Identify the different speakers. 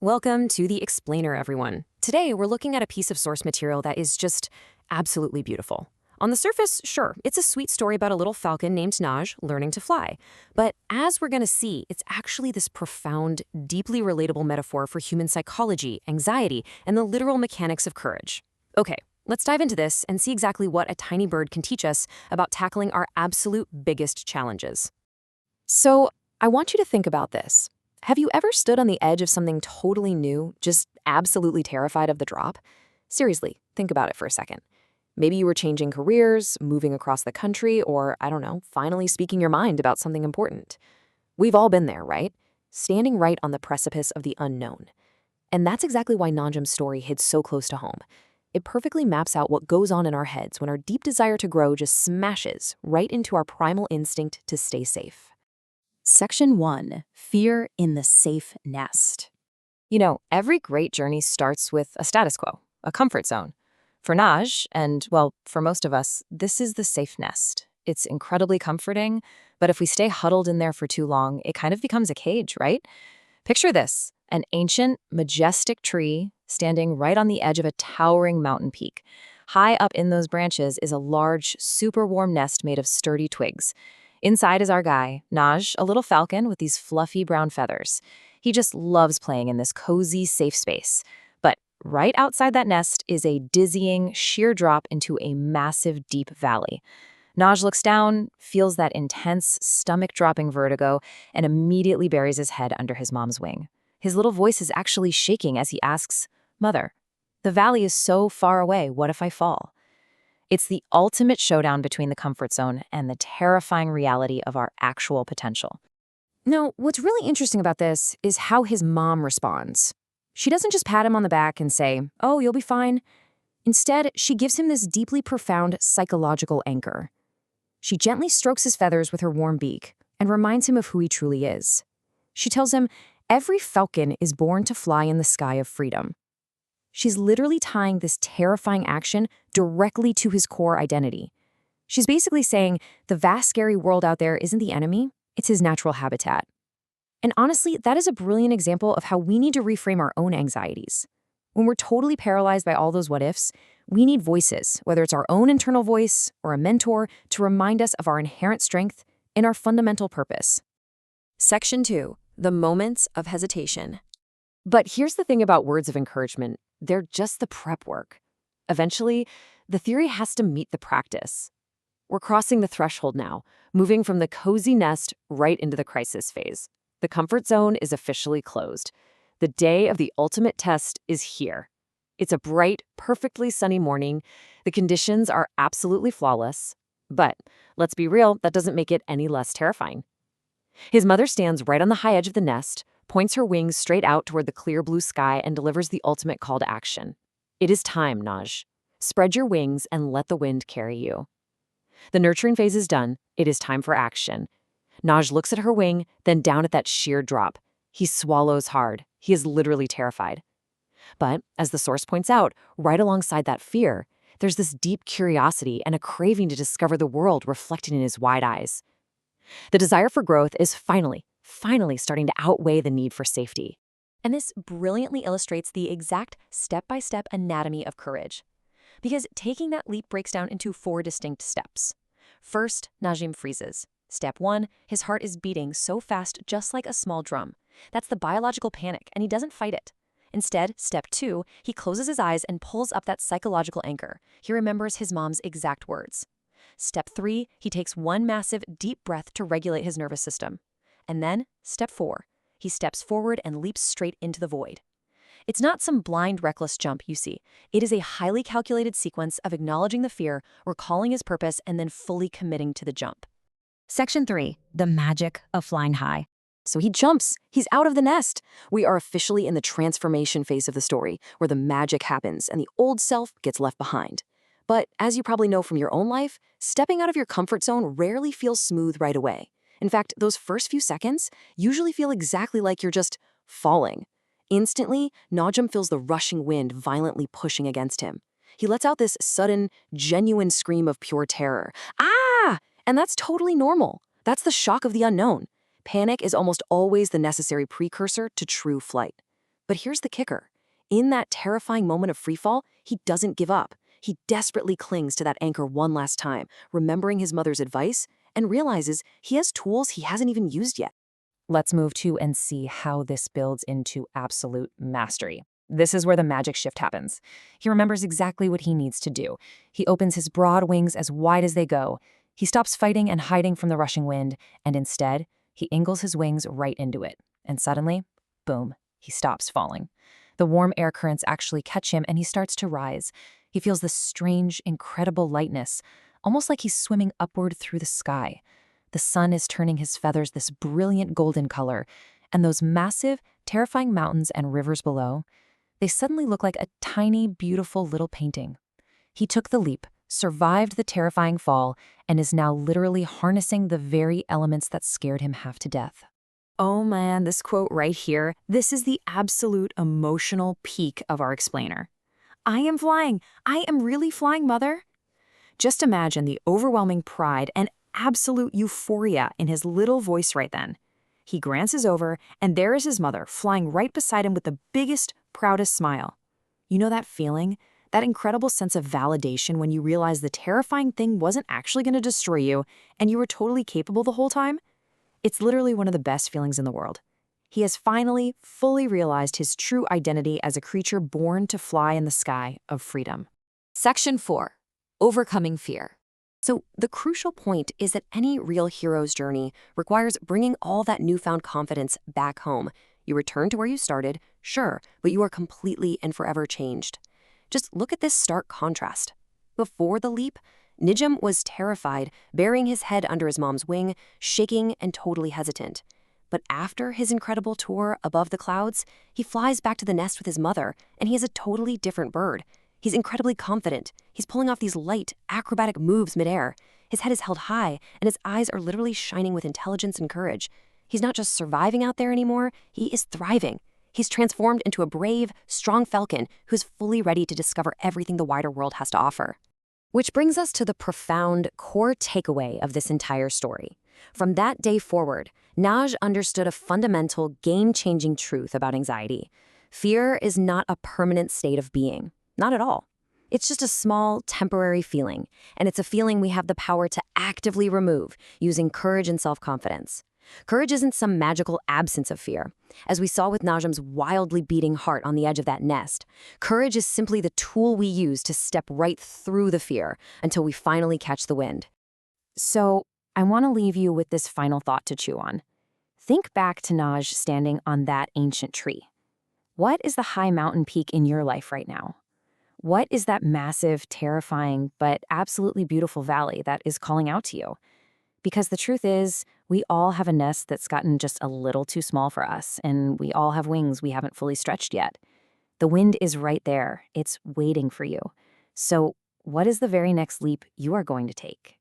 Speaker 1: Welcome to the Explainer, everyone. Today, we're looking at a piece of source material that is just absolutely beautiful. On the surface, sure, it's a sweet story about a little falcon named Naj learning to fly. But as we're going to see, it's actually this profound, deeply relatable metaphor for human psychology, anxiety, and the literal mechanics of courage. Okay, let's dive into this and see exactly what a tiny bird can teach us about tackling our absolute biggest challenges. So, I want you to think about this. Have you ever stood on the edge of something totally new, just absolutely terrified of the drop? Seriously, think about it for a second. Maybe you were changing careers, moving across the country, or, I don't know, finally speaking your mind about something important. We've all been there, right? Standing right on the precipice of the unknown. And that's exactly why Najm's story hits so close to home. It perfectly maps out what goes on in our heads when our deep desire to grow just smashes right into our primal instinct to stay safe.
Speaker 2: Section 1. Fear in the safe nest.
Speaker 1: You know, every great journey starts with a status quo, a comfort zone. For Naj, and well, for most of us, this is the safe nest. It's incredibly comforting, but if we stay huddled in there for too long, it kind of becomes a cage, right? Picture this, an ancient, majestic tree standing right on the edge of a towering mountain peak. High up in those branches is a large, super warm nest made of sturdy twigs. Inside is our guy, Naj, a little falcon with these fluffy brown feathers. He just loves playing in this cozy, safe space. But right outside that nest is a dizzying, sheer drop into a massive, deep valley. Naj looks down, feels that intense, stomach-dropping vertigo, and immediately buries his head under his mom's wing. His little voice is actually shaking as he asks, "Mother, the valley is so far away, what if I fall?" It's the ultimate showdown between the comfort zone and the terrifying reality of our actual potential. Now, what's really interesting about this is how his mom responds. She doesn't just pat him on the back and say, "Oh, you'll be fine." Instead, she gives him this deeply profound psychological anchor. She gently strokes his feathers with her warm beak and reminds him of who he truly is. She tells him, every falcon is born to fly in the sky of freedom. She's literally tying this terrifying action directly to his core identity. She's basically saying the vast, scary world out there isn't the enemy, it's his natural habitat. And honestly, that is a brilliant example of how we need to reframe our own anxieties. When we're totally paralyzed by all those what-ifs, we need voices, whether it's our own internal voice or a mentor, to remind us of our inherent strength and our fundamental purpose. Section 2. The moments of hesitation. But here's the thing about words of encouragement. They're just the prep work. Eventually, the theory has to meet the practice. We're crossing the threshold now, moving from the cozy nest right into the crisis phase. The comfort zone is officially closed. The day of the ultimate test is here. It's a bright, perfectly sunny morning. The conditions are absolutely flawless. But let's be real, that doesn't make it any less terrifying. His mother stands right on the high edge of the nest, points her wings straight out toward the clear blue sky, and delivers the ultimate call to action. It is time, Naj. Spread your wings and let the wind carry you. The nurturing phase is done. It is time for action. Naj looks at her wing, then down at that sheer drop. He swallows hard. He is literally terrified. But, as the source points out, right alongside that fear, there's this deep curiosity and a craving to discover the world reflected in his wide eyes. The desire for growth is finally starting to outweigh the need for safety. And this brilliantly illustrates the exact step-by-step anatomy of courage. Because taking that leap breaks down into 4 distinct steps. First, Najm freezes. Step 1, his heart is beating so fast just like a small drum. That's the biological panic, and he doesn't fight it. Instead, step 2, he closes his eyes and pulls up that psychological anchor. He remembers his mom's exact words. Step 3, he takes one massive, deep breath to regulate his nervous system. And then, step 4, he steps forward and leaps straight into the void. It's not some blind, reckless jump, you see. It is a highly calculated sequence of acknowledging the fear, recalling his purpose, and then fully committing to the jump.
Speaker 2: Section 3. The magic of flying high.
Speaker 1: So he jumps. He's out of the nest. We are officially in the transformation phase of the story, where the magic happens and the old self gets left behind. But as you probably know from your own life, stepping out of your comfort zone rarely feels smooth right away. In fact, those first few seconds usually feel exactly like you're just falling. Instantly, Najm feels the rushing wind violently pushing against him. He lets out this sudden, genuine scream of pure terror. Ah! And that's totally normal. That's the shock of the unknown. Panic is almost always the necessary precursor to true flight.
Speaker 2: But here's the kicker. In that terrifying moment of freefall, he doesn't give up. He desperately clings to that anchor one last time, remembering his mother's advice, and realizes he has tools he hasn't even used yet.
Speaker 1: Let's move to and see how this builds into absolute mastery. This is where the magic shift happens. He remembers exactly what he needs to do. He opens his broad wings as wide as they go. He stops fighting and hiding from the rushing wind, and instead, he angles his wings right into it. And suddenly, boom, he stops falling. The warm air currents actually catch him, and he starts to rise. He feels this strange, incredible lightness, almost like he's swimming upward through the sky. The sun is turning his feathers this brilliant golden color, and those massive, terrifying mountains and rivers below, they suddenly look like a tiny, beautiful little painting. He took the leap, survived the terrifying fall, and is now literally harnessing the very elements that scared him half to death.
Speaker 2: Oh man, this quote right here, this is the absolute emotional peak of our explainer. I am flying. I am really flying, mother. Just imagine the overwhelming pride and absolute euphoria in his little voice right then. He glances over, and there is his mother flying right beside him with the biggest, proudest smile. You know that feeling? That incredible sense of validation when you realize the terrifying thing wasn't actually going to destroy you, and you were totally capable the whole time? It's literally one of the best feelings in the world. He has finally, fully realized his true identity as a creature born to fly in the sky of freedom.
Speaker 1: Section 4. Overcoming fear.
Speaker 2: So the crucial point is that any real hero's journey requires bringing all that newfound confidence back home. You return to where you started, sure, but you are completely and forever changed. Just look at this stark contrast. Before the leap, Nijam was terrified, burying his head under his mom's wing, shaking and totally hesitant. But after his incredible tour above the clouds, he flies back to the nest with his mother, and he is a totally different bird. He's incredibly confident. He's pulling off these light, acrobatic moves midair. His head is held high, and his eyes are literally shining with intelligence and courage. He's not just surviving out there anymore, he is thriving. He's transformed into a brave, strong falcon who's fully ready to discover everything the wider world has to offer. Which brings us to the profound core takeaway of this entire story. From that day forward, Naj understood a fundamental, game-changing truth about anxiety. Fear is not a permanent state of being. Not at all. It's just a small, temporary feeling, and it's a feeling we have the power to actively remove using courage and self-confidence. Courage isn't some magical absence of fear. As we saw with Najm's wildly beating heart on the edge of that nest, courage is simply the tool we use to step right through the fear until we finally catch the wind. So, I want to leave you with this final thought to chew on. Think back to Naj standing on that ancient tree. What is the high mountain peak in your life right now? What is that massive, terrifying, but absolutely beautiful valley that is calling out to you? Because the truth is, we all have a nest that's gotten just a little too small for us, and we all have wings we haven't fully stretched yet. The wind is right there. It's waiting for you. So, what is the very next leap you are going to take?